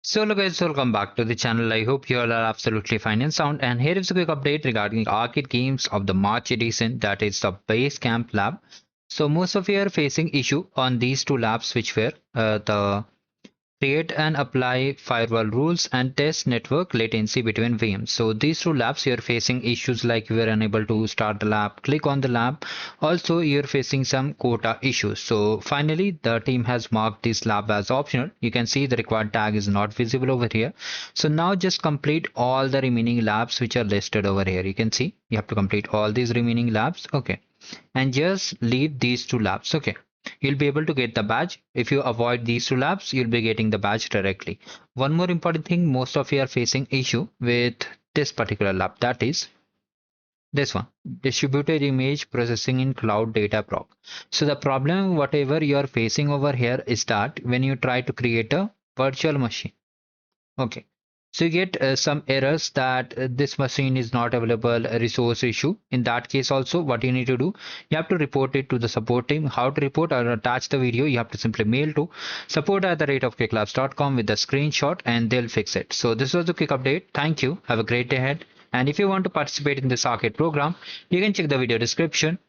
So hello guys, welcome back to the channel. I hope you all are absolutely fine and sound. And here is a quick update regarding arcade games of the March edition, that is the base camp lab. So most of you are facing issue on these two labs, which were the create and apply firewall rules and test network latency between VMs. So these two labs, you're facing issues like you are unable to start the lab, click on the lab. Also, you're facing some quota issues. So finally, the team has marked this lab as optional. You can see the required tag is not visible over here. So now just complete all the remaining labs which are listed over here. You can see you have to complete all these remaining labs. Okay. And just leave these two labs. Okay, you'll be able to get the badge. If you avoid these two labs, you'll be getting the badge directly. One more important thing, most of you are facing issue with this particular lab, that is this one, distributed image processing in cloud data proc. So the problem whatever you are facing over here is that when you try to create a virtual machine, okay, so you get some errors that this machine is not available, a resource issue. In that case also, what you need to do, you have to report it to the support team. How to report? I'll attach the video. You have to simply mail to support@qwiklabs.com with the screenshot and they'll fix it. So this was the quick update. Thank you. Have a great day ahead. And if you want to participate in this arcade program, you can check the video description.